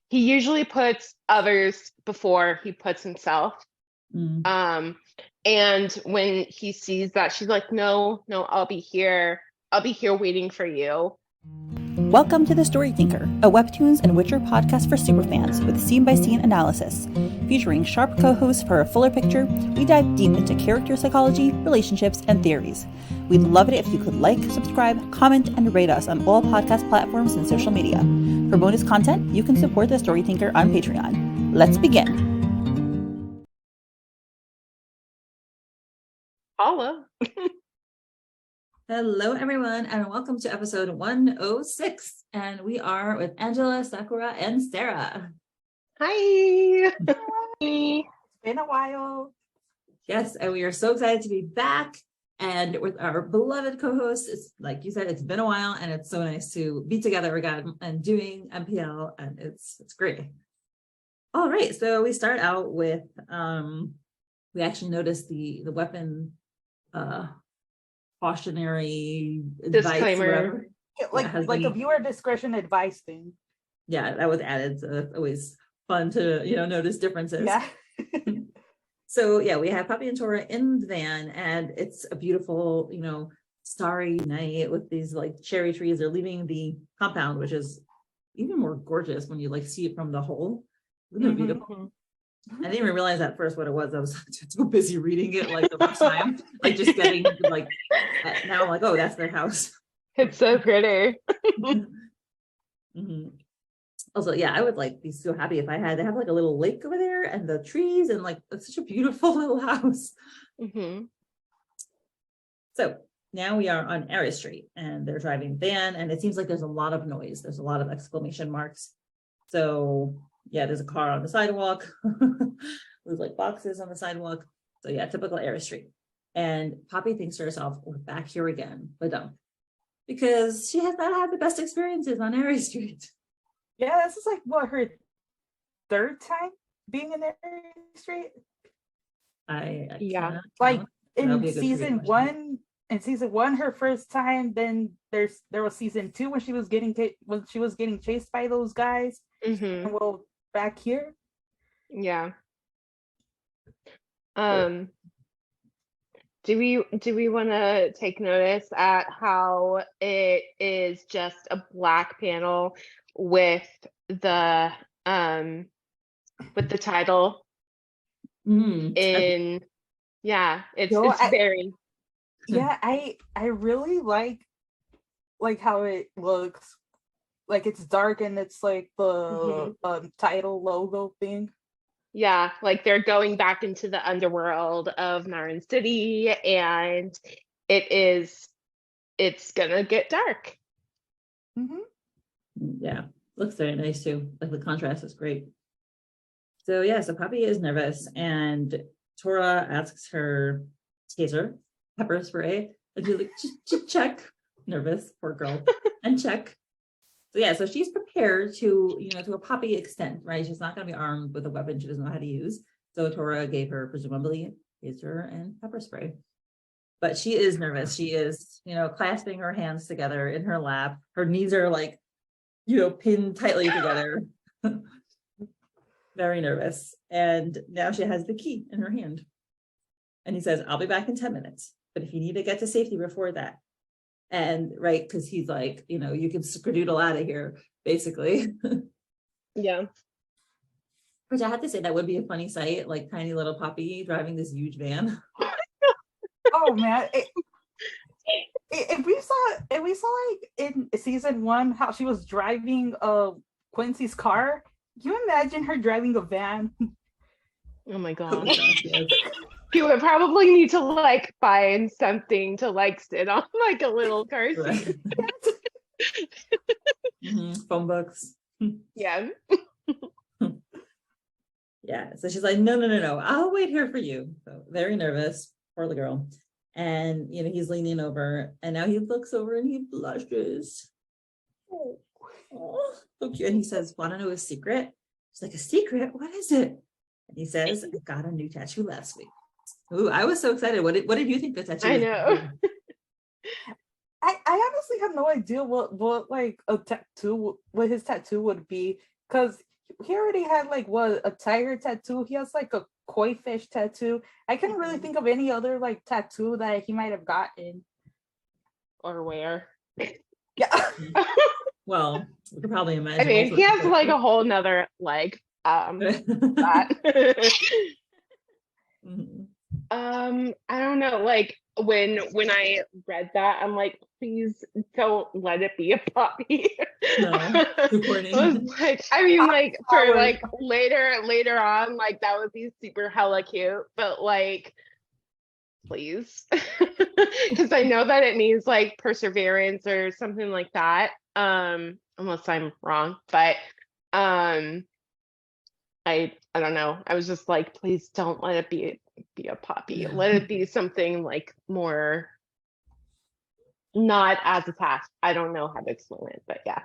he usually puts others before he puts himself. And when he sees that, she's like, no, I'll be here waiting for you. Welcome to The Story Thinker, a Webtoons and Witcher podcast for superfans with scene-by-scene analysis. Featuring sharp co-hosts for a fuller picture, we dive deep into character psychology, relationships, and theories. We'd love it if you could like, subscribe, comment, and rate us on all podcast platforms and social media. For bonus content, you can support The Story Thinker on Patreon. Let's begin. Holla. Hello, everyone, and welcome to episode 106. And we are with Angela, Sakura, and Sarah. Hi. It's been a while. Yes, and we are so excited to be back and with our beloved co-host. It's like you said, it's been a while, and it's so nice to be together again and doing MPL, and it's great. All right, so we start out with we actually noticed the weapon cautionary disclaimer, like a viewer discretion advice thing. Yeah, that was added, so it's always fun to notice differences. Yeah. So yeah, we have Poppy and Tora in the van, and it's a beautiful starry night with these like cherry trees. They're leaving the compound, which is even more gorgeous when you like see it from the hole. Isn't it beautiful? I didn't even realize at first what it was. I was too busy reading it like the first time, like just getting like, now I'm like, oh, that's their house. It's so pretty. Also, yeah, I would like be so happy if they have like a little lake over there and the trees and like it's such a beautiful little house. So now we are on 𝗟𝗱𝗱 Street and they're driving van, and it seems like there's a lot of noise. There's a lot of exclamation marks. So yeah, there's a car on the sidewalk. There's like boxes on the sidewalk. So yeah, typical 𝗟𝗱𝗱 Street. And Poppy thinks to herself, we're back here again, but don't. Because she has not had the best experiences on 𝗟𝗱𝗱 Street. Yeah, this is like her third time being in 𝗟𝗱𝗱 Street. Like in season one, her first time. Then there was season 2 when she was getting chased by those guys. And well, back here. Yeah. Do we want to take notice at how it is just a black panel with the title in it's very I really like how it looks. Like it's dark and it's like the title logo thing. Yeah, like they're going back into the underworld of Marin City, and it's gonna get dark. Yeah, looks very nice too. Like the contrast is great. So yeah, so Poppy is nervous, and Tora asks her taser, pepper spray, and she's like, check. Nervous, poor girl, and check. So yeah, so she's prepared to a Poppy extent, right? She's not going to be armed with a weapon she doesn't know how to use. So Tora gave her presumably taser and pepper spray. But she is nervous. She is, clasping her hands together in her lap. Her knees are like, pinned tightly together. Very nervous. And now she has the key in her hand. And he says, I'll be back in 10 minutes. But if you need to get to safety before that, and right, because he's like, you can skedaddle out of here, basically. Yeah. Which I have to say, that would be a funny sight, like tiny little Poppy driving this huge van. Oh man. If we saw like in season 1 how she was driving Quincy's car, can you imagine her driving a van? Oh my god. You would probably need to like find something to like sit on, like a little car seat. Phone books. Yeah. Yeah. So she's like, no, I'll wait here for you. So very nervous, poor little girl. And he's leaning over, and now he looks over and he blushes. Oh, so cute. And he says, want to know a secret? She's like, a secret? What is it? And he says, I got a new tattoo last week. Ooh, I was so excited. What did you think the tattoo? I know. I honestly have no idea what like a tattoo, what his tattoo would be, because he already had like what, a tiger tattoo. He has like a koi fish tattoo. I couldn't really think of any other like tattoo that he might have gotten. Or where. Yeah. Well, we could probably imagine. I mean, all he sorts has of like a whole nother leg. That. Mhm. I don't know, like when I read that, I'm like, please don't let it be a puppy. No, too corny. I was like, I mean, like for Power. like later on, like that would be super hella cute, but like please. Because I know that it needs like perseverance or something like that. Unless I'm wrong, but I don't know. I was just like, please don't let it be a puppy. Let it be something like more not as attached. I don't know how to explain it, but yeah.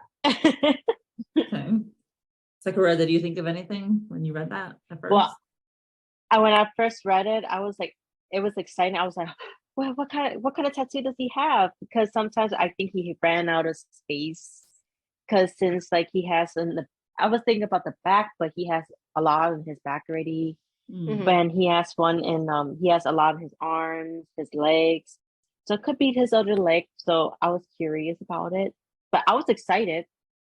Okay. Sakura, did you think of anything when you read that at first? Well, when I first read it, I was like, it was exciting. I was like, well, what kind of tattoo does he have? Because sometimes I think he ran out of space. Because since like he has I was thinking about the back, but he has a lot in his back already. Mm. When he has one in he has a lot in his arms, his legs. So it could be his other leg. So I was curious about it, but I was excited.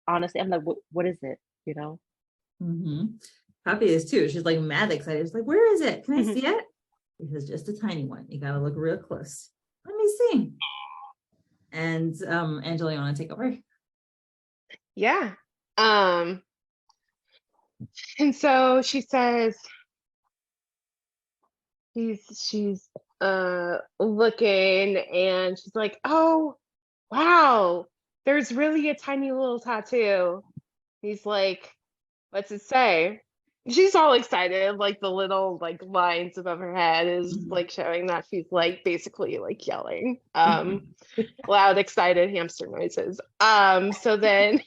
Honestly, I'm like, what is it? You know? Mm-hmm. Poppy is too. She's like mad excited. She's like, where is it? Can I see it? It's just a tiny one. You gotta look real close. Let me see. And Angela, you want to take over? Yeah. And so she says she's looking and she's like, oh wow, there's really a tiny little tattoo. He's like, what's it say? She's all excited, like the little like lines above her head is like showing that she's like basically like yelling loud excited hamster noises. So then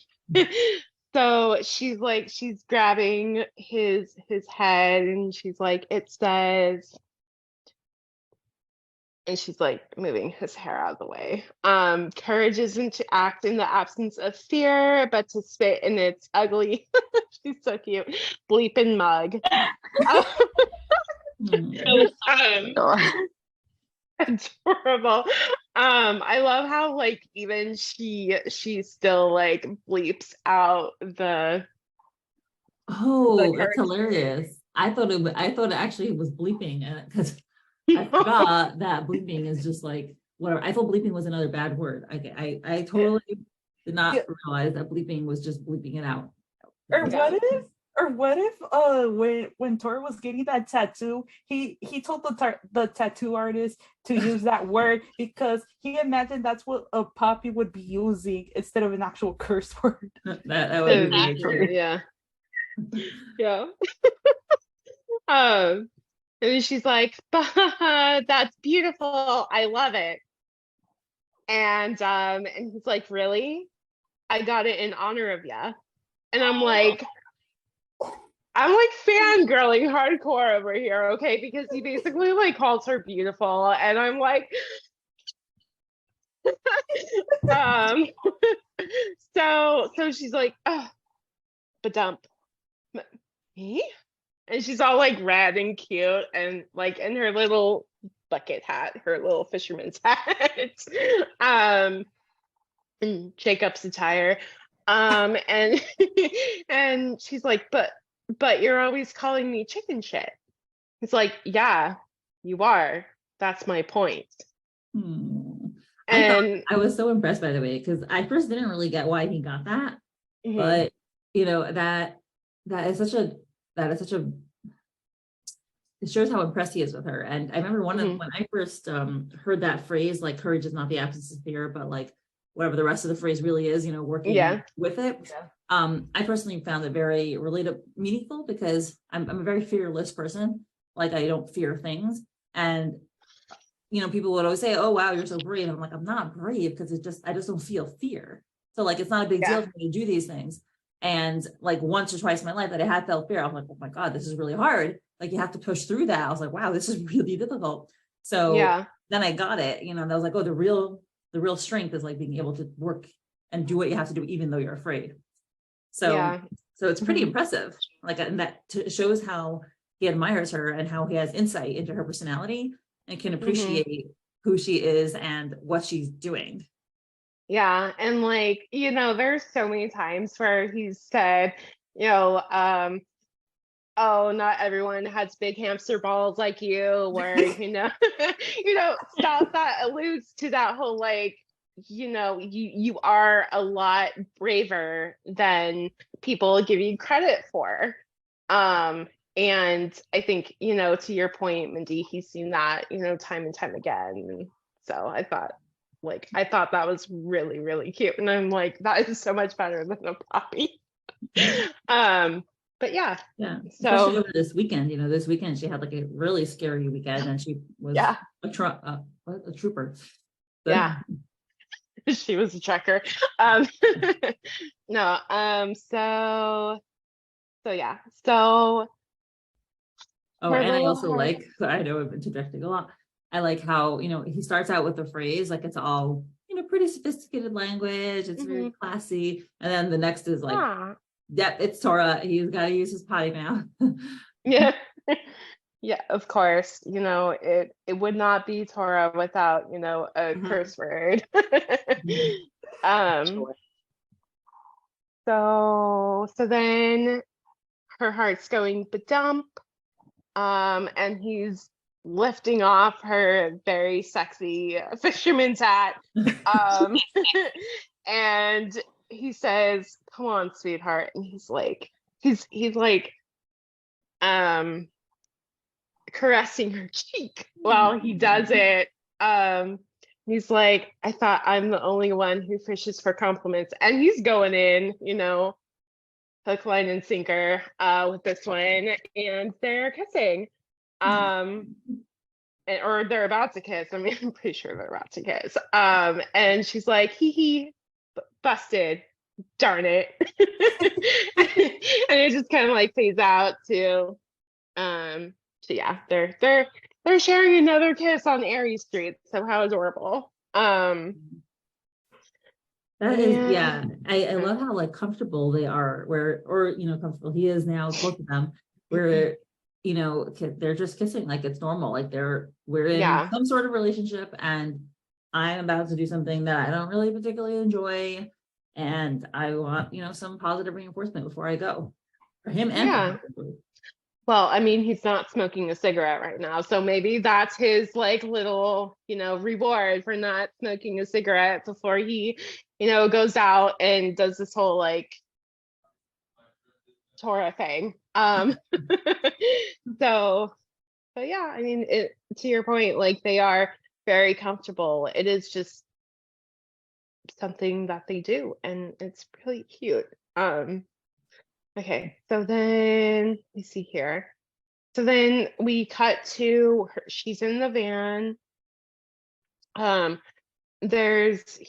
so she's grabbing his head and she's like, it says, and she's like moving his hair out of the way. Courage isn't to act in the absence of fear, but to spit in its ugly, she's so cute, bleeping mug. Adorable. I love how like even she still like bleeps out the Oh, that's hilarious. I thought it actually was bleeping, and because I forgot that bleeping is just like whatever. I thought bleeping was another bad word. I totally did not realize that bleeping was just bleeping it out. What if when Tora was getting that tattoo, he told the tattoo artist to use that word because he imagined that's what a puppy would be using instead of an actual curse word. That would be really true. Yeah. Yeah. And then she's like, that's beautiful. I love it. And he's like, really? I got it in honor of ya. And I'm like fangirling hardcore over here, okay? Because he basically like calls her beautiful, and I'm like, so she's like, oh, but dump me, and she's all like red and cute, and like in her little bucket hat, her little fisherman's hat, and Jacob's attire, and and she's like, but you're always calling me chicken shit. It's like, yeah, you are. That's my point. And I was so impressed, by the way, because I first didn't really get why he got that, but you know that is such a it shows how impressed he is with her. And I remember when I first heard that phrase, like courage is not the absence of fear, but like whatever the rest of the phrase really is, you know, working with it. I personally found it very meaningful because I'm a very fearless person. Like I don't fear things. And, you know, people would always say, oh, wow, you're so brave. I'm like, I'm not brave because I just don't feel fear. So like, it's not a big deal for me to do these things. And like once or twice in my life that I had felt fear, I'm like, oh my God, this is really hard. Like you have to push through that. I was like, wow, this is really difficult. So then I got it, you know, and I was like, oh, the real strength is like being able to work and do what you have to do, even though you're afraid. So So it's pretty impressive. Like, and that shows how he admires her and how he has insight into her personality and can appreciate who she is and what she's doing. Yeah, and like, there's so many times where he's said, oh, not everyone has big hamster balls like you, or stuff that alludes to that whole like, you are a lot braver than people give you credit for. And I think, to your point, Mindy, he's seen that, time and time again. And so I thought that was really, really cute. And I'm like, that is so much better than a puppy. But yeah. Especially over this weekend, this weekend she had like a really scary weekend, and she was a trooper. So. Yeah. She was a checker. No. So yeah. So. Oh, and I also like, I know I've interjecting a lot. I like how, he starts out with the phrase, like it's all, pretty sophisticated language. It's very classy. And then the next is like, yep, it's Tora. He's got to use his potty now. Yeah. Yeah, of course. It would not be Tora without, a curse word. So then her heart's going ba-dump. And he's lifting off her very sexy fisherman's hat. And he says, "Come on, sweetheart." And he's like caressing her cheek while he does it. He's like, "I thought I'm the only one who fishes for compliments." And he's going in, hook, line, and sinker with this one, and they're kissing. Or they're about to kiss. I mean, I'm pretty sure they're about to kiss. And she's like, "Hee, busted, darn it." And it just kind of like fades out to yeah, they're sharing another kiss on Aerie Street. So how adorable. That is, I love how like comfortable they are, comfortable he is now, both of them, where they're just kissing like it's normal, like we're in some sort of relationship, and I'm about to do something that I don't really particularly enjoy, and I want some positive reinforcement before I go, for him and for her. Well, I mean, he's not smoking a cigarette right now, so maybe that's his like little reward for not smoking a cigarette before he goes out and does this whole like Tora thing. So yeah, I mean, to your point, like they are very comfortable. It is just something that they do, and it's really cute. Okay, so then let me see here. So then we cut to her, she's in the van. There's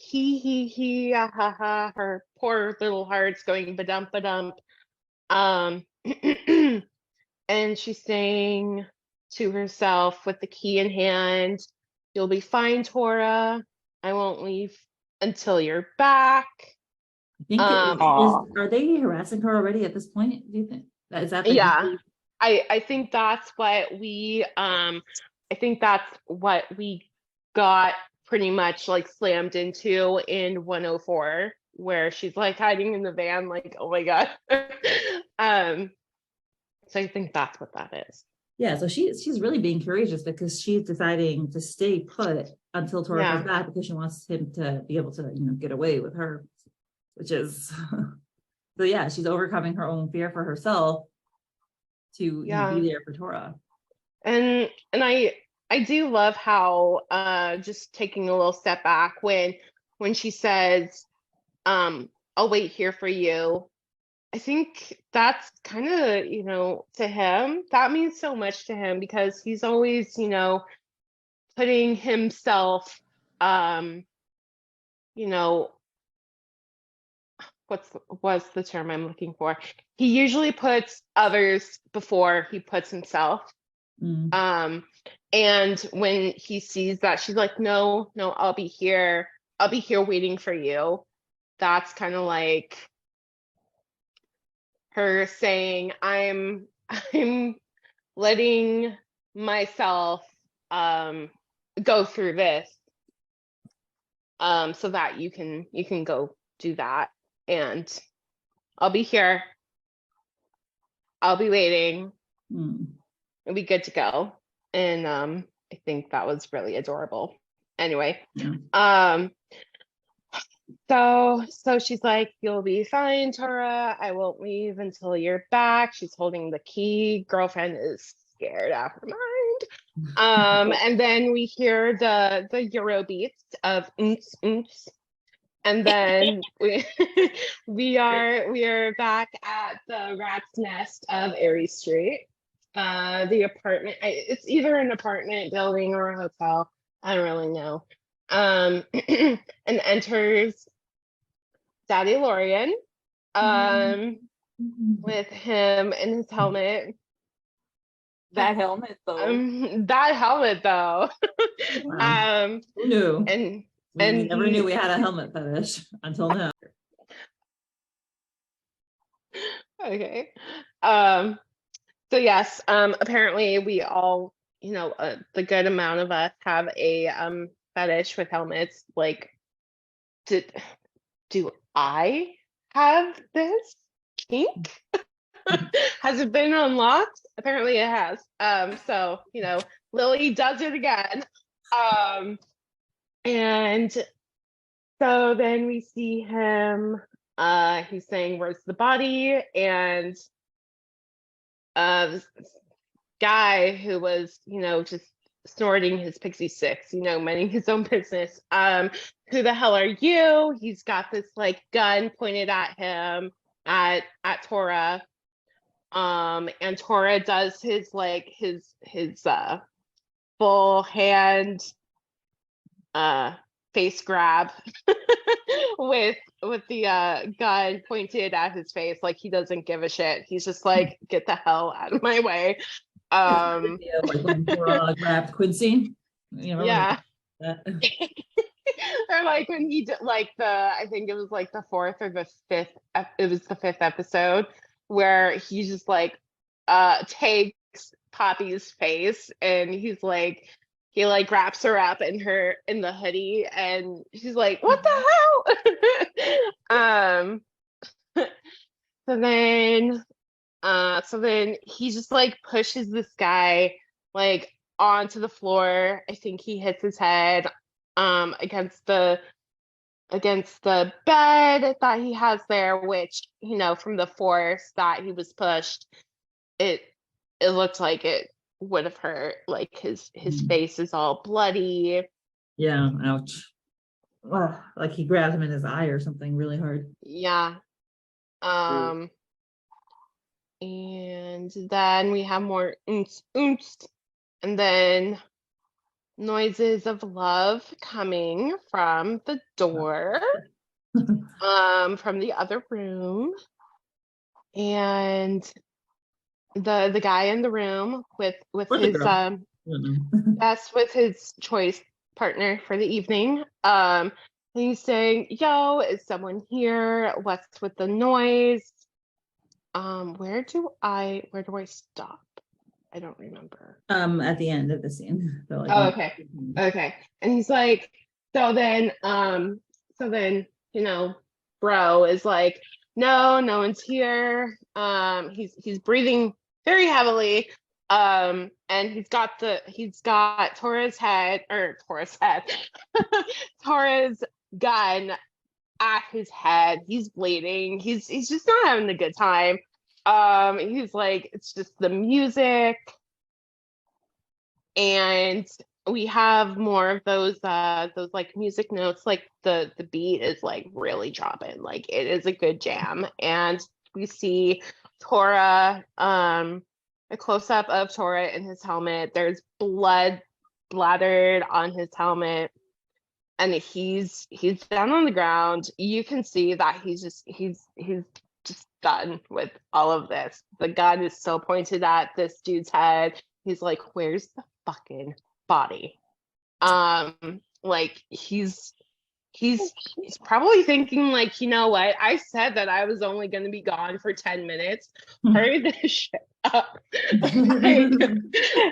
her poor little heart's going ba-dump ba-dump. And she's saying to herself with the key in hand, "You'll be fine, Tora. I won't leave until you're back." I think are they harassing her already at this point? Do you think is that the I think that's what we got pretty much like slammed into in 104, where she's like hiding in the van, like, oh my god. So I think that's what that is. Yeah, so she's really being courageous, because she's deciding to stay put until Tora comes back, because she wants him to be able to get away with her, which is so yeah, she's overcoming her own fear for herself to be there for Tora. And I do love how just taking a little step back when she says, "I'll wait here for you." I think that's kind of, to him, that means so much to him, because he's always, putting himself, what's the term I'm looking for? He usually puts others before he puts himself. And when he sees that, she's like, no, I'll be here waiting for you. That's kind of like, her saying, I'm letting myself go through this so that you can go do that, and I'll be here. I'll be waiting. It'll be good to go. And I think that was really adorable. Anyway, so she's like, you'll be fine, Tora. I won't leave until you're back. She's holding the key. Girlfriend is scared out of her mind. And then we hear the Euro beats of oomps oomps. And then we are back at the rat's nest of 𝗟𝗻𝗱 Street. The apartment, it's either an apartment building or a hotel. I don't really know. And enters Daddylorian with him in his helmet. That helmet though. That helmet though. Wow. Who knew? And we never knew we had a helmet fetish until now. Okay. So yes, apparently we all, the good amount of us have a fetish with helmets. Like, do I have this kink? Has it been unlocked? Apparently it has. So, Lily does it again. And so then we see him, he's saying, where's the body? And this guy who was, just snorting his pixie sticks, minding his own business. Who the hell are you? He's got this like gun pointed at him, at Tora. And Tora does his full hand face grab with the gun pointed at his face, like he doesn't give a shit. He's just like, get the hell out of my way. Like when Tora grabbed Quincy. Yeah. Or like when he did I think it was like the fourth or the fifth, it was the fifth episode where he just like takes Poppy's face and he's like, he like wraps her up in the hoodie and she's like, what the hell? So then he just like pushes this guy like onto the floor. I think he hits his head against the bed that he has there, which, from the force that he was pushed, it looked like it would have hurt. Like his face is all bloody. Yeah, ouch. Oh, like he grabbed him in his eye or something really hard. Yeah. And then we have more oomps oomps, and then noises of love coming from the door, from the other room, and the guy in the room with his with his choice partner for the evening. And he's saying, yo, is someone here? What's with the noise? Where do I stop? I don't remember. At the end of the scene. So like, okay. And he's like, so then, bro is like, no one's here. He's breathing very heavily. And he's got Tora's gun at his head. He's bleeding. He's just not having a good time. He's like, it's just the music. And we have more of those like music notes, like the beat is like really dropping, like it is a good jam. And we see Tora, a close-up of Tora in his helmet. There's blood splattered on his helmet, and he's down on the ground. You can see that he's just done with all of this. The gun is still pointed at this dude's head. He's like, where's the fucking body? Like he's he's probably thinking like, you know what? I said that I was only going to be gone for 10 minutes. Hurry this shit up.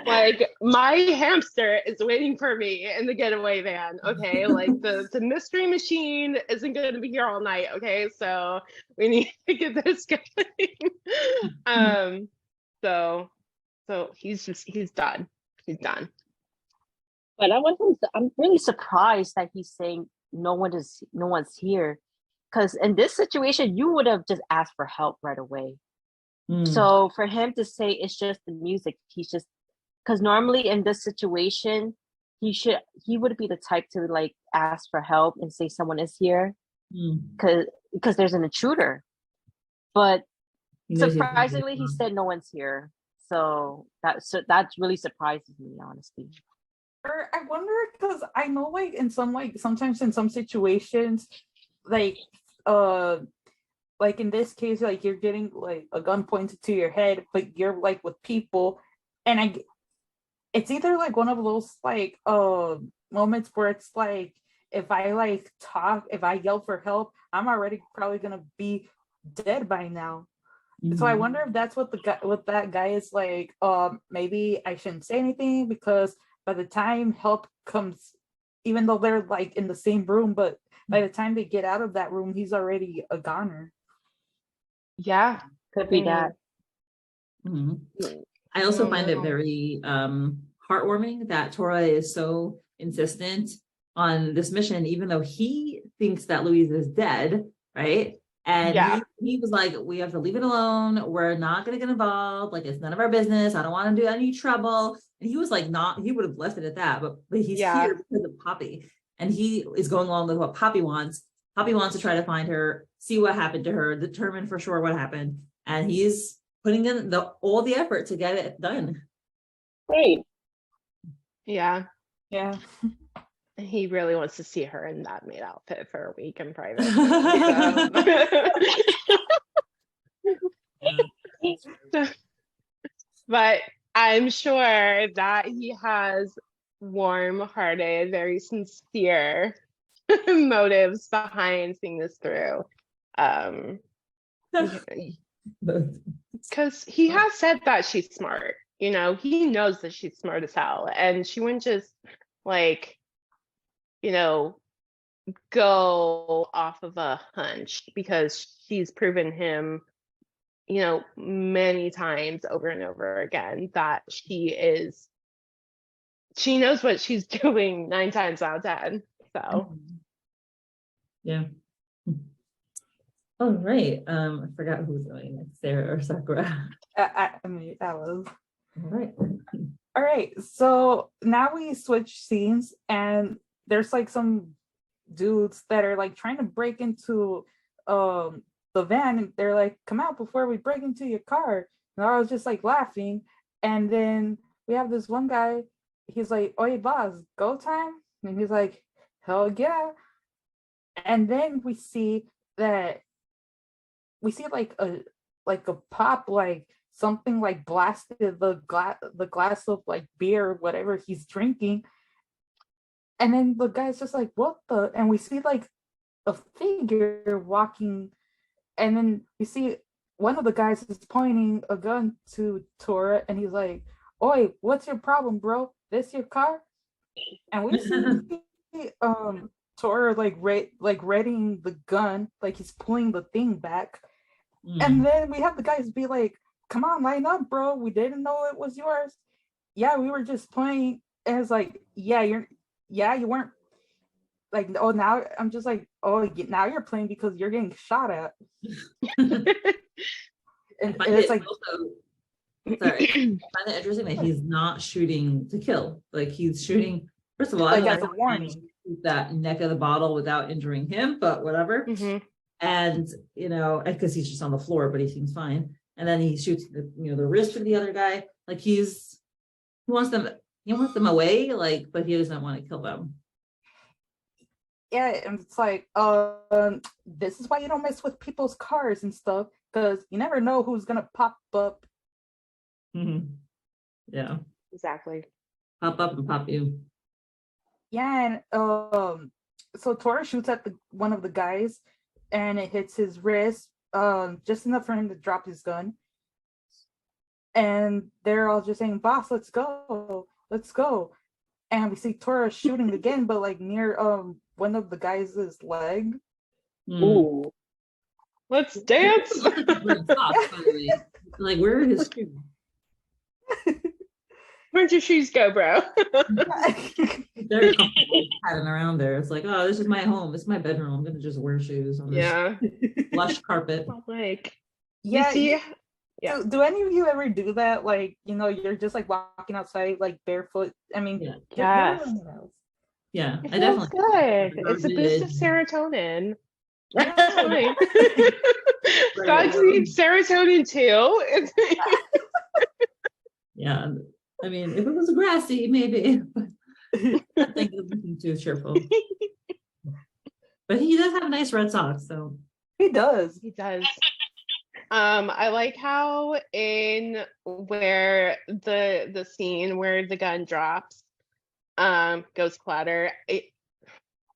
like my hamster is waiting for me in the getaway van. Okay, like the mystery machine isn't going to be here all night. Okay, so we need to get this going. So he's done. He's done. But I'm really surprised that he's saying no one's here, because in this situation you would have just asked for help right away. So for him to say it's just the music, he's just, because normally in this situation he would be the type to like ask for help and say someone is here because there's an intruder. But surprisingly he said no one's here. So that really surprises me, honestly. I wonder, because I know like sometimes in some situations, like in this case, like you're getting like a gun pointed to your head, but you're like with people, and it's either like one of those like moments where it's like if I yell for help, I'm already probably gonna be dead by now. So I wonder if that's what that guy is like. Maybe I shouldn't say anything, because by the time help comes, even though they're like in the same room, but by the time they get out of that room, he's already a goner. Yeah, could be that. I also find it very heartwarming that Tora is so insistent on this mission, even though he thinks that Louise is dead, right? And he was like, we have to leave it alone. We're not going to get involved. Like, it's none of our business. I don't want to do any trouble. And he was like, he would have left it at that. But he's here because of Poppy. And he is going along with what Poppy wants. Poppy wants to try to find her, see what happened to her, determine for sure what happened. And he's putting in all the effort to get it done. Great. Yeah. Yeah. He really wants to see her in that maid outfit for a week in private. But I'm sure that he has warm-hearted, very sincere motives behind seeing this through. Because he has said that she's smart. You know, he knows that she's smart as hell, and she wouldn't just like, you know, go off of a hunch, because she's proven him, you know, many times over and over again that she knows what she's doing 9 times out of 10. So yeah. All right. I forgot who was going next, Sarah or Sakura. I mean, that was all right. All right, so now we switch scenes, and there's like some dudes that are like trying to break into the van, and they're like, come out before we break into your car. And I was just like laughing, and then we have this one guy, he's like, oye boss, go time? And he's like, hell yeah. And then we see like a pop, like something like blasted the glass of like beer or whatever he's drinking. And then the guy's just like, what the? And we see like a figure walking, and then we see one of the guys is pointing a gun to Tora, and he's like, oi, what's your problem, bro? This your car? And we see Tora like readying the gun, like he's pulling the thing back. And then we have the guys be like, come on, line up, bro. We didn't know it was yours. Yeah, we were just playing. And it's like, you weren't. Like, oh, now I'm just like, oh, now you're playing because you're getting shot at. and it's like, sorry, I find it interesting that he's not shooting to kill. Like, he's shooting, first of all, like as a warning. That neck of the bottle without injuring him, but whatever. And, you know, because he's just on the floor, but he seems fine. And then he shoots the wrist of the other guy. Like, he wants them away, like, but he doesn't want to kill them. Yeah, and it's like, this is why you don't mess with people's cars and stuff, because you never know who's gonna pop up. Yeah. Exactly. Pop up and pop you. Yeah, and so Tora shoots at one of the guys, and it hits his wrist, just enough for him to drop his gun. And they're all just saying, "Boss, let's go, let's go." And we see Tora shooting again, but like near one of the guys' leg. Ooh. Let's dance. Like, where are his shoes? Where'd your shoes go, bro? Very comfortable padding around there. It's like, oh, this is my home. It's my bedroom. I'm gonna just wear shoes on this lush carpet. Like, Yeah. you see, yeah. Do any of you ever do that? Like, you're just like walking outside like barefoot. I mean, Yeah. Yes. Yeah, It I feels definitely good. It's a boost of serotonin. Right. Fine. Dogs need serotonin too. Yeah, I mean, if it was grassy, maybe. But I think it's looking too cheerful. But he does have nice red socks, so He does. He does. I like how in where the scene where the gun drops, goes clatter. I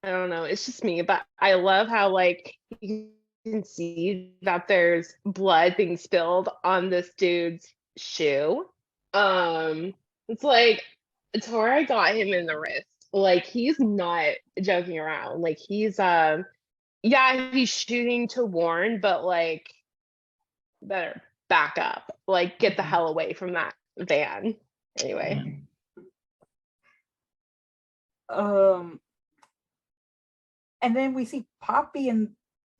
don't know, it's just me, but I love how like you can see that there's blood being spilled on this dude's shoe. It's like Tora got him in the wrist. Like he's not joking around. Like he's yeah, he's shooting to warn, but like better back up. Like get the hell away from that van. Anyway. And then we see Poppy in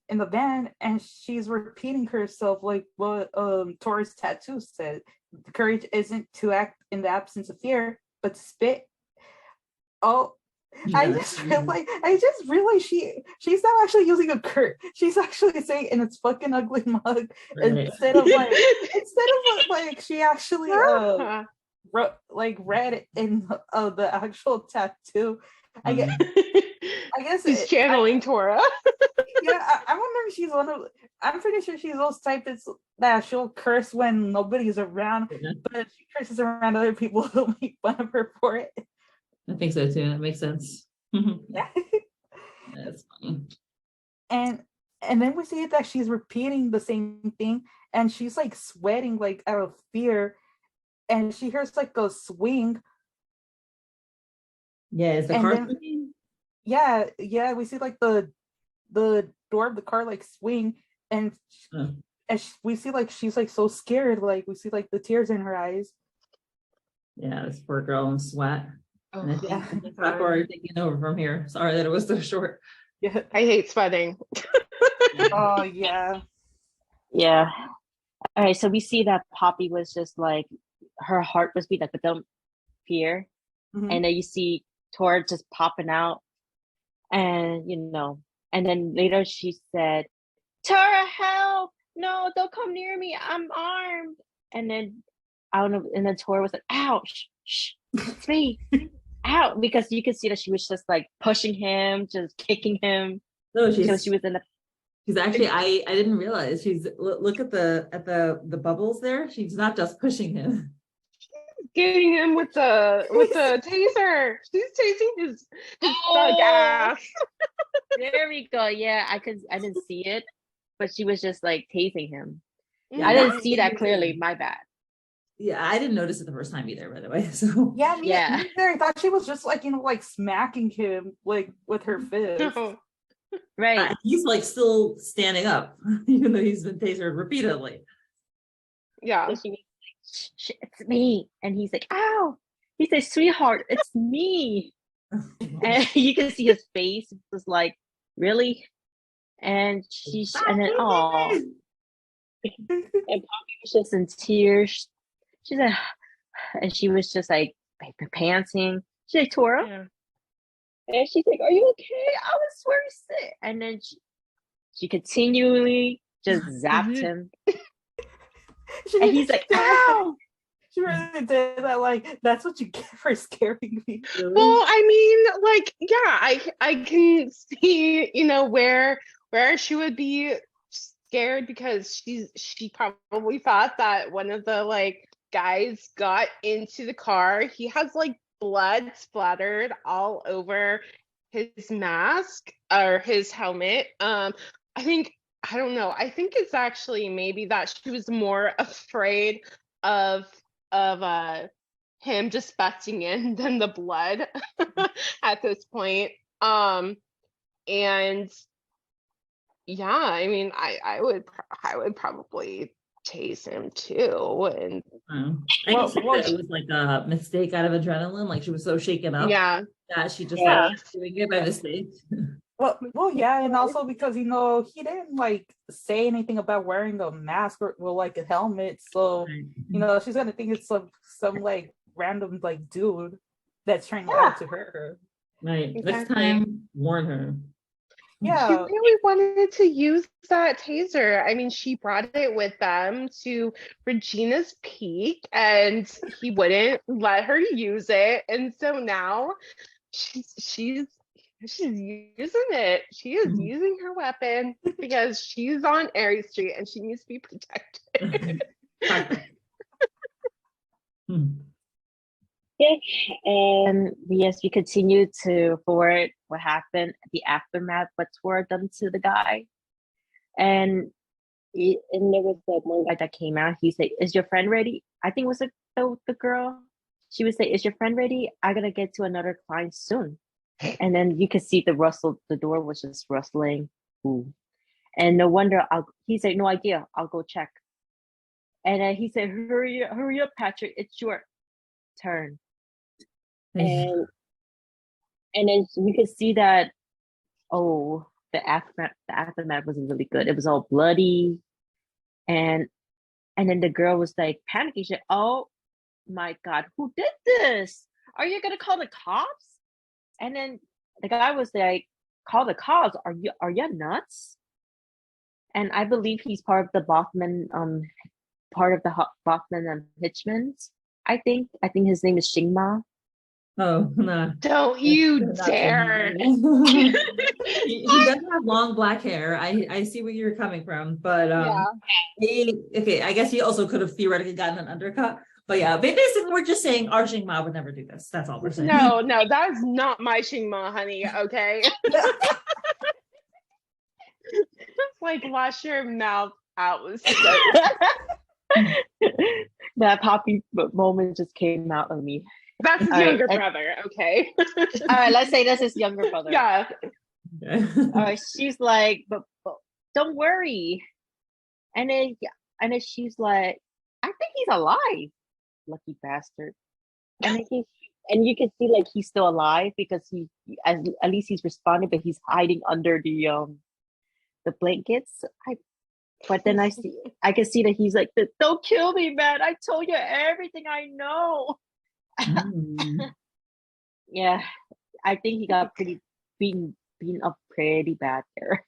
the van, and she's repeating herself like what Tora's tattoo said. Courage isn't to act in the absence of fear, but to spit. Oh, yeah. I just realized she's not actually using a curse. She's actually saying in its fucking ugly mug instead of like she actually read it in the actual tattoo. I guess he's channeling Tora. Yeah, I wonder if she's I'm pretty sure she's those type that she'll curse when nobody's around, but if she curses around other people, they'll make fun of her for it. I think so too. That makes sense. Yeah. That's funny. And then we see that she's repeating the same thing, and she's like sweating like out of fear, and she hears like a swing. Yeah, is the car swinging? Yeah, we see like the door of the car like swing, and we see like she's like so scared, like we see like the tears in her eyes. Yeah, this poor girl in sweat. And I think Sakura taking over from here. Sorry that it was so short. Yeah, I hate sweating. Oh yeah. Yeah. All right, so we see that Poppy was just like her heart was beating like with the fear, and then you see Tora just popping out, and and then later she said, "Tora, help! No, don't come near me. I'm armed." And then I don't know. And then Tora was like, "Ouch! Shh, it's me." Out, because you could see that she was just like pushing him, just kicking him. No, she was in the. She's actually, I didn't realize she's look at the bubbles there. She's not just pushing him. She's getting him with the taser. She's tasing his thug ass. There we go. Yeah, I didn't see it, but she was just like tasing him. Yeah. I didn't see that clearly. My bad. Yeah, I didn't notice it the first time either, by the way. So yeah, I thought she was just like like smacking him like with her fist. Right. He's like still standing up, even though he's been tasered repeatedly. Yeah. So she was like, shh, it's me. And he's like, ow. He says, "Sweetheart, it's me." And you can see his face was like, really? And and then and Poppy was just in tears. She's like, and she was just like panting. She's like, "Tora?" Yeah. And she's like, "Are you okay? I was very sick." And then she continually just zapped him. And he's like, "Ow!" She really did that. Like, that's what you get for scaring me. Well, I mean, like, yeah, I can see, where she would be scared, because she probably thought that one of the like guys got into the car. He has like blood splattered all over his mask or his helmet. I don't know. I think it's actually maybe that she was more afraid of him just butting in than the blood at this point. And yeah, I mean, I would probably tase him too. And I can see that it was like a mistake out of adrenaline. Like she was so shaken up yeah, that she just Yeah. like doing it by mistake. Well, yeah, and also because he didn't like say anything about wearing a mask or like a helmet, so she's gonna think it's some like random like dude that's trying to out to hurt her. Right. Next Exactly. time, warn her. Yeah, she really wanted to use that taser. I mean, she brought it with them to Regina's Peak, and he wouldn't let her use it, and so now she's using it. She is using her weapon because she's on Airy Street and she needs to be protected. Yeah, and yes, we continue to forward what happened, the aftermath, what Tora done to the guy, and there was that one guy that came out. He said, "Is your friend ready?" I think it was the girl. She would say, "Is your friend ready? I'm gonna get to another client soon." And then you could see the rustle. The door was just rustling. Ooh. And no wonder. He said, "No idea. I'll go check." And then he said, hurry up, Patrick. It's your turn." And then you could see that, oh, the aftermath wasn't really good. It was all bloody. And then the girl was like panicking. She said, "Oh my God, who did this? Are you gonna call the cops?" And then the guy was like, "Call the cops? Are you nuts?" And I believe he's part of the Bachman, part of the Bachman and Hitchmans. I think his name is Shingma. Oh no! Don't you dare! He does have long black hair. I see where you're coming from, but okay. I guess he also could have theoretically gotten an undercut. But yeah, basically we're just saying our Shingma would never do this. That's all we're saying. No, that is not my Shingma, honey. Okay. Like, wash your mouth out with soap. That poppy moment just came out of me. That's his younger brother, okay? All right, let's say that's his younger brother. Yeah. Okay. All right, she's like, but don't worry. And then she's like, "I think he's alive, lucky bastard." And you can see like he's still alive because at least he's responding, but he's hiding under the blankets. But then I can see that he's like, "Don't kill me, man. I told you everything I know." Yeah, I think he got being up pretty bad there.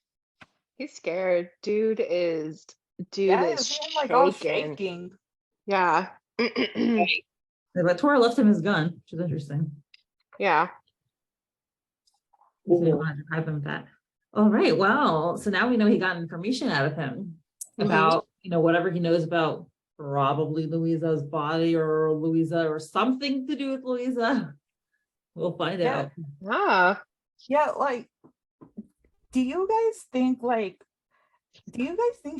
He's scared. Dude is like all shaking. Yeah. But Tora left him his gun, which is interesting. Yeah. He didn't want to deprive him of that. All right. Well, so now we know he got information out of him about whatever he knows about probably Louisa's body or Louisa or something to do with Louisa. We'll find out. Yeah. Like, do you guys think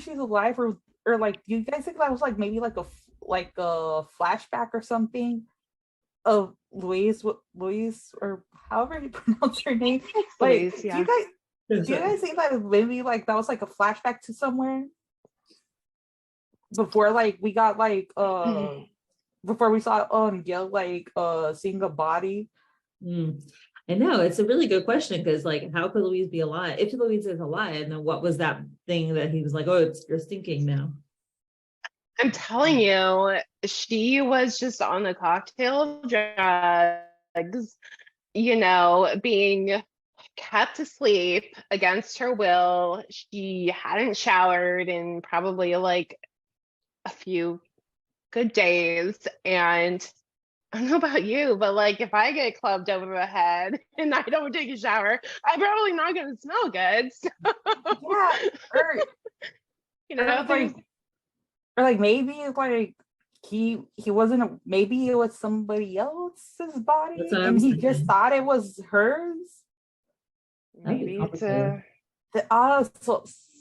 she's alive or like do you guys think that was like maybe like a flashback or something of Louise or however you pronounce her name? Like, Louise, yeah. do you guys think that maybe like that was like a flashback to somewhere before like we got like before we saw Gil like seeing a body? I know, it's a really good question because like how could Louise be alive? If Louise is alive, then what was that thing that he was like, "Oh, you're stinking now"? I'm telling you, she was just on the cocktail of drugs, being kept asleep against her will. She hadn't showered in probably like a few good days. And I don't know about you, but like if I get clubbed over the head and I don't take a shower, I'm probably not going to smell good. So, yeah, or like maybe like he wasn't maybe it was somebody else's body and he just thought it was hers. That'd be Maybe it's complicated.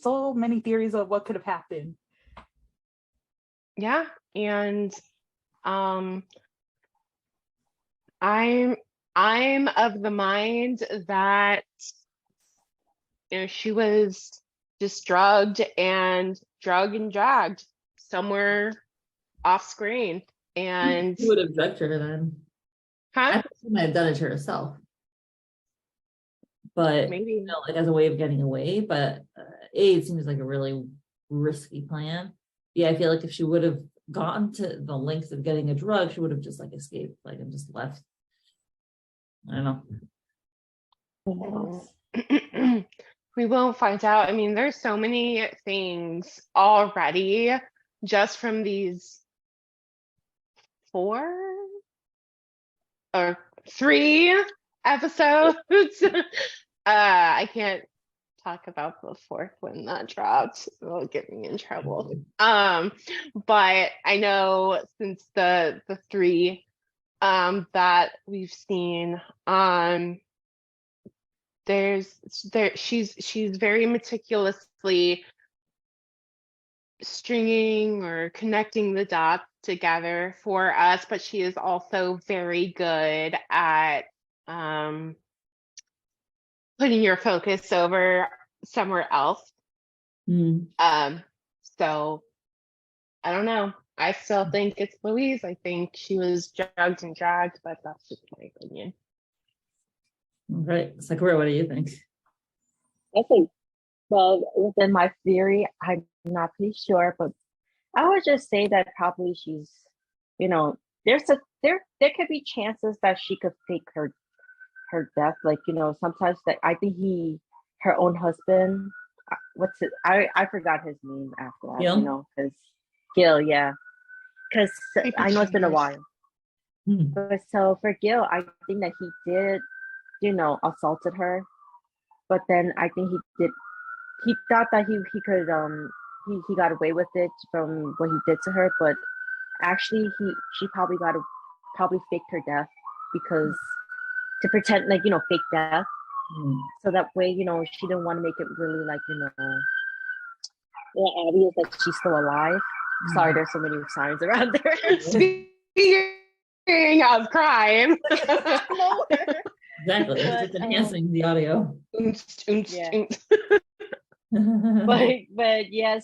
So many theories of what could have happened. yeah, and I'm of the mind that she was just drugged and dragged somewhere off screen. And Who would have drugged her then? I huh? think she might have done it to herself, but Maybe. like as a way of getting away. But it seems like a really risky plan. Yeah, I feel like if she would have gotten to the lengths of getting a drug, she would have just like escaped, like and just left. I don't know. We won't find out. I mean, there's so many things already just from these 4 or 3 episodes. I can't talk about the 4th one that dropped. It'll get me in trouble. But I know since the 3 that we've seen, she's very meticulously stringing or connecting the dots together for us, but she is also very good at putting your focus over somewhere else. So I don't know. I still think it's Louise. I think she was drugged and dragged, but that's just my opinion. All right, Sakura, what do you think? I think, well, within my theory, I'm not pretty sure, but I would just say that probably she's, there could be chances that she could fake her death. Like, sometimes that I think her own husband, I forgot his name after that, Gil? because Gil, yeah. Because I know it's been a while. But so for Gil, I think that he did, assaulted her. But then I think he thought that he could, he got away with it from what he did to her. But actually, she probably faked her death because to pretend like, fake death. So that way, she didn't want to make it really like, obvious that she's still alive. Sorry, there's so many signs around there. Speaking of crime. Exactly, it's just enhancing the audio. Yeah. but yes.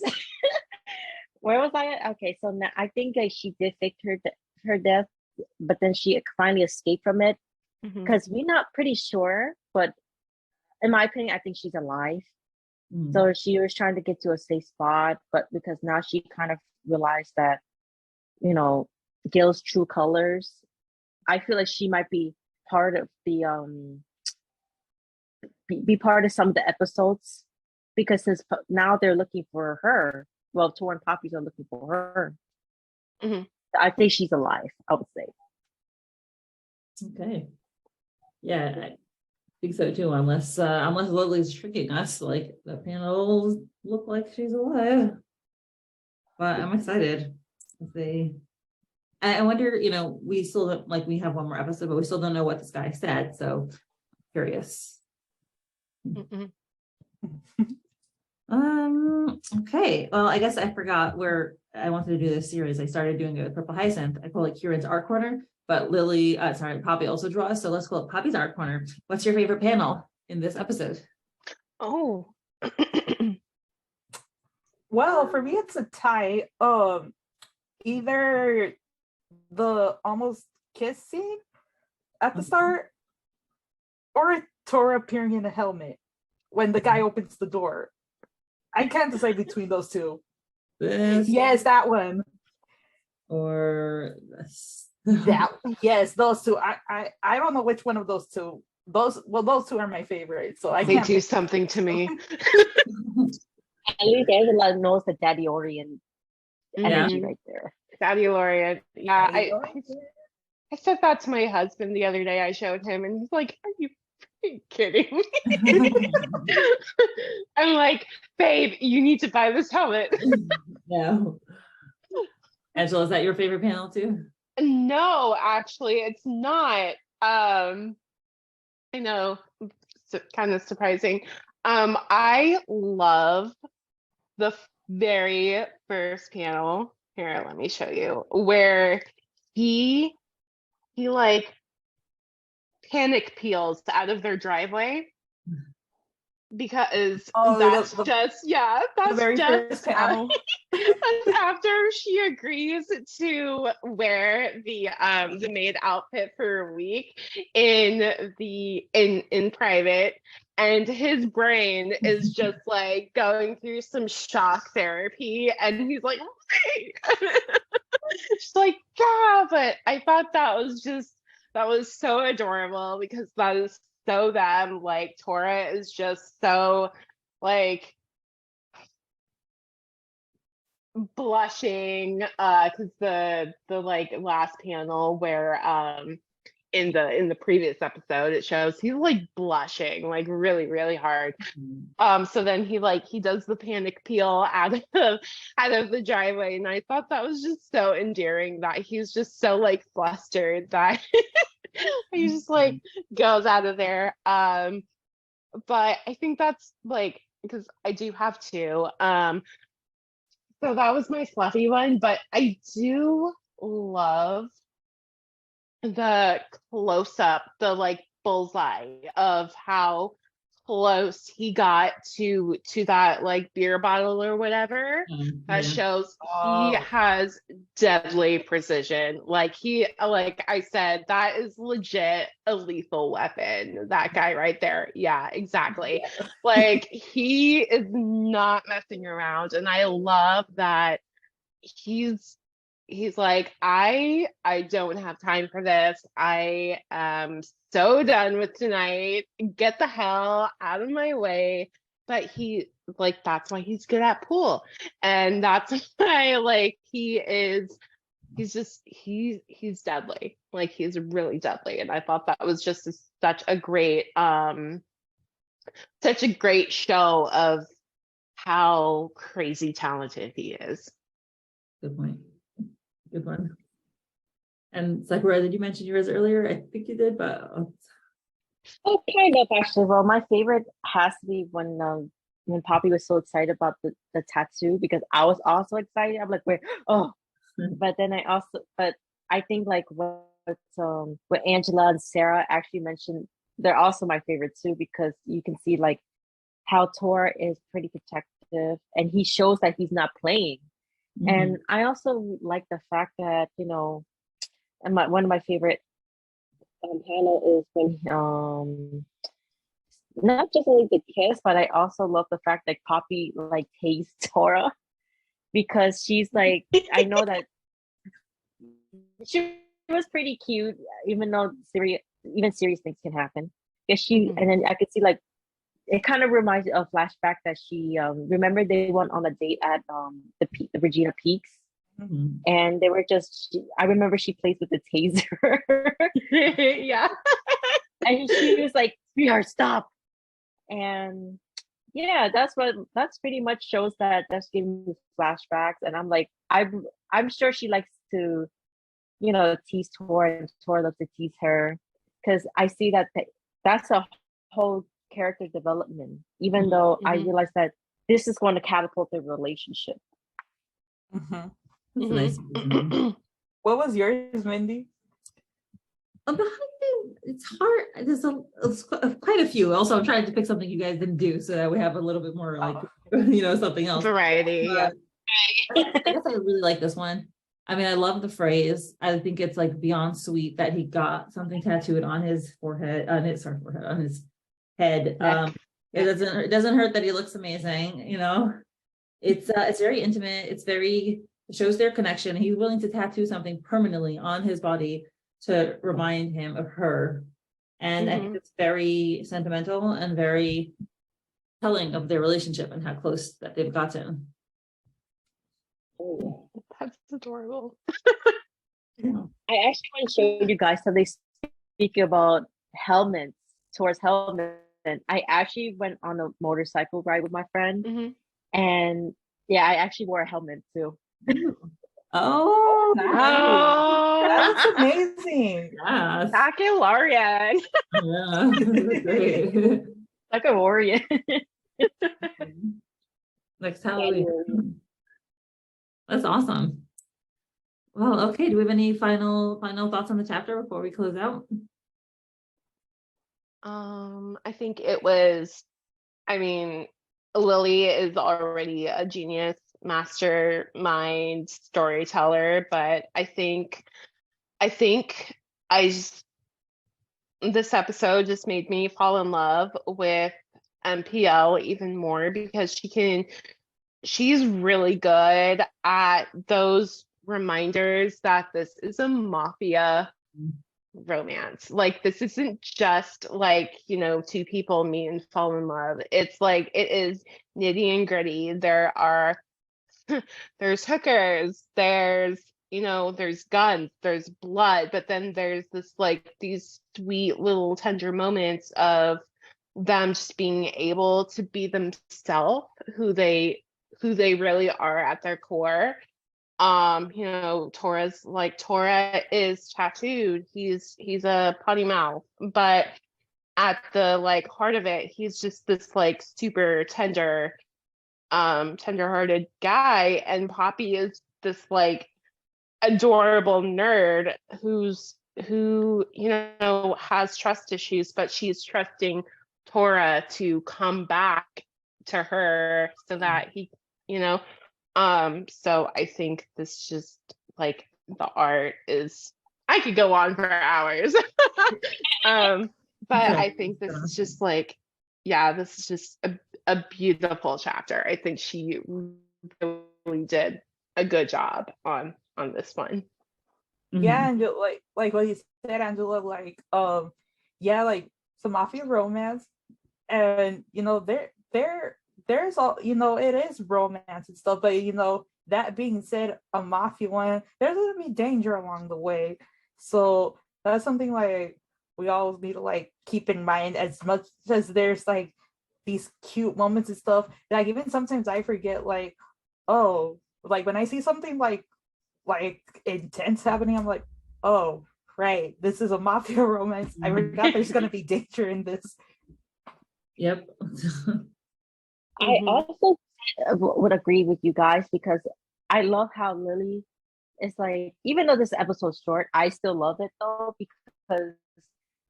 Where was I at? Okay, so now I think that she did fake her death, but then she finally escaped from it because we're not pretty sure. But in my opinion, I think she's alive. So she was trying to get to a safe spot, but because now she kind of realized that, Gil's true colors, I feel like she might be part of the be part of some of the episodes, because since now they're looking for her. Well, Tora and Poppy are looking for her. I think she's alive, I would say. Okay. Yeah, I think so too, unless Lily's tricking us, like the panels look like she's alive. But I'm excited. I wonder, we still don't, like, we have one more episode, but we still don't know what this guy said, so curious. Okay, well, I guess I forgot where I wanted to do this series. I started doing it with Purple Hyacinth. I call it Kieran's Art Corner, but Poppy also draws, so let's call it Poppy's Art Corner. What's your favorite panel in this episode? Oh. Well, for me, it's a tie. Either the almost kiss scene at the start, or Tora appearing in a helmet when the guy opens the door. I can't decide between those two. Yes, that one. Or this. Yes, those two. I don't know which one of those two. Those two are my favorites. So I They can't do pick. something to me. At least everyone knows the Daddylorian energy right there. Daddylorian. Yeah, I said that to my husband the other day. I showed him, and he's like, "Are you freaking kidding me?" I'm like, "Babe, you need to buy this helmet." No. Angela, is that your favorite panel too? No, actually, it's not. I know kind of surprising. I love the very first panel. Here, let me show you, where he like panic peels out of their driveway because that's the very first panel. that's after she agrees to wear the maid outfit for a week in private, and his brain is just like going through some shock therapy, and he's like, she's like, yeah, but I thought that was so adorable because that is so them. Like Tora is just so like blushing because the like last panel where in the previous episode it shows he's like blushing like really really hard. So then he does the panic peel out of the driveway, and I thought that was just so endearing that he's just so like flustered that he just like goes out of there. But I think that's like, because I do have two. So that was my fluffy one, but I do love the close up, the like bullseye of how close he got to that like beer bottle or whatever. That shows he has deadly precision. Like I said, that is legit a lethal weapon. That guy right there. Yeah, exactly. Like he is not messing around, and I love that he's like, I don't have time for this. I am so done with tonight. Get the hell out of my way. But he like, that's why he's good at pool. And that's why like he's deadly. Like he's really deadly. And I thought that was just such a great show of how crazy talented he is. Good point. Good one. And Sakura, did you mention yours earlier? I think you did, but Oh, kind of actually. Well, my favorite has to be when Poppy was so excited about the tattoo, because I was also excited. I'm like, wait, oh, but then but I think like what Angela and Sarah actually mentioned, they're also my favorite too, because you can see like how Tora is pretty protective, and he shows that he's not playing. And I also like the fact that, you know, and one of my favorite panel is when not just only the kiss, but I also love the fact that Poppy like tastes Tora, because she's like, I know that she was pretty cute, even though serious things can happen. And then I could see like, it kind of reminds me of flashback that she remember they went on a date at the Regina Peaks, and they were I remember she plays with the taser. Yeah. And she was like, sweetheart, stop. And yeah, that's pretty much shows that's giving me flashbacks. And I'm like, I'm sure she likes to, you know, tease Tora, and Tora loves to tease her, because I see that's a whole character development, even though I realize that this is going to catapult their relationship. Nice. What was yours, Mindy? It's hard. There's quite a few. Also, I'm trying to pick something you guys didn't do so that we have a little bit more like something else. Variety. Yeah. I guess I really like this one. I mean, I love the phrase. I think it's like beyond sweet that he got something tattooed on his forehead, on his head. It doesn't hurt that he looks amazing, you know. It's very intimate. It shows their connection. He's willing to tattoo something permanently on his body to remind him of her. And I think it's very sentimental and very telling of their relationship and how close that they've gotten. Oh, that's adorable. I actually want to show you guys how they speak about helmets, Tora's helmet. I actually went on a motorcycle ride with my friend, and yeah, I actually wore a helmet too. Oh, nice. That's amazing. Yeah. Daddylorian. Yeah, that's great. Like a warrior. Next Halloween. That's awesome. Well, okay. Do we have any final thoughts on the chapter before we close out? I think it was, I mean, Lily is already a genius mastermind storyteller, but I think this episode just made me fall in love with MPL even more because she's really good at those reminders that this is a mafia romance. Like, this isn't just like, two people meet and fall in love. It's like, it is nitty and gritty. There's hookers, there's guns, there's blood, but then there's these sweet little tender moments of them just being able to be themselves, who they really are at their core. Tora is tattooed. He's a potty mouth, but at the heart of it, he's just this super tender-hearted guy, and Poppy is this adorable nerd who has trust issues, but she's trusting Tora to come back to her so that he, so I think this just the art is, I could go on for hours. But I think this is just this is just a beautiful chapter. I think she really did a good job on this one. Yeah, and like what you said, Angela, some mafia romance, and there's all, it is romance and stuff, but that being said, a mafia one, there's gonna be danger along the way. So that's something we always need to keep in mind, as much as there's these cute moments and stuff. Even sometimes I forget when I see something like intense happening, I'm like, oh right, this is a mafia romance. I forgot there's gonna be danger in this. Yep. I also would agree with you guys, because I love how Lily is even though this episode's short, I still love it though, because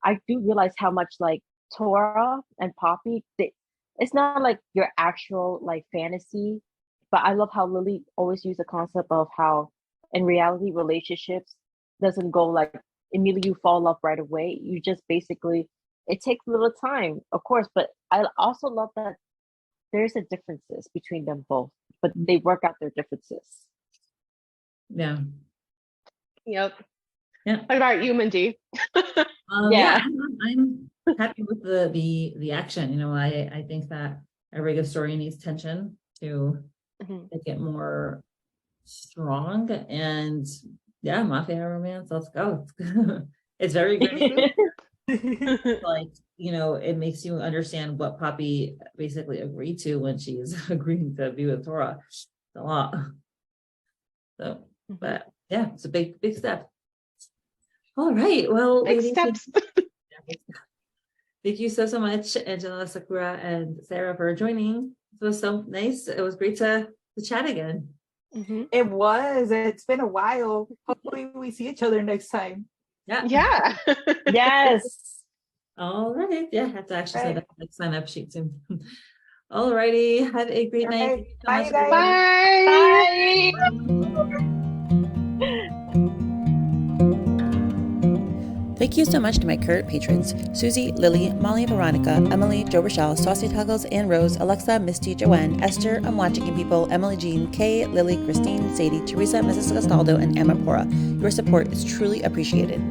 I do realize how much Tora and Poppy, it's not your actual fantasy, but I love how Lily always used the concept of how in reality relationships doesn't go immediately you fall in love right away. You just basically, it takes a little time, of course, but I also love that there's a differences between them both, but they work out their differences. Yeah. Yep. Yeah. What about you, Mindy? Yeah, I'm happy with the action. I think that every good story needs tension to make it more strong. And yeah, mafia romance, let's go. It's very good. It makes you understand what Poppy basically agreed to when she's agreeing to be with Tora. It's a lot. So, but yeah, it's a big step. All right. Well, big steps. Thank you so much, Angela, Sakura, and Sarah, for joining. It was so nice. It was great to chat again. It was. It's been a while. Hopefully we see each other next time. Yeah. Yes. All right. Yeah, I have to actually say that sign up sheet soon. All righty. Have a great night. Bye, Bye. Thank you so much to my current patrons: Susie, Lily, Molly, Veronica, Emily, 𝗪𝗱𝗱, Saucy Toggles, Anne Rose, Alexa, Misty, Joanne, Esther, I'm Watching People, Emily Jean, Kay, Lily, Christine, Sadie, Teresa, Mrs. Castaldo, and Emma Pora. Your support is truly appreciated.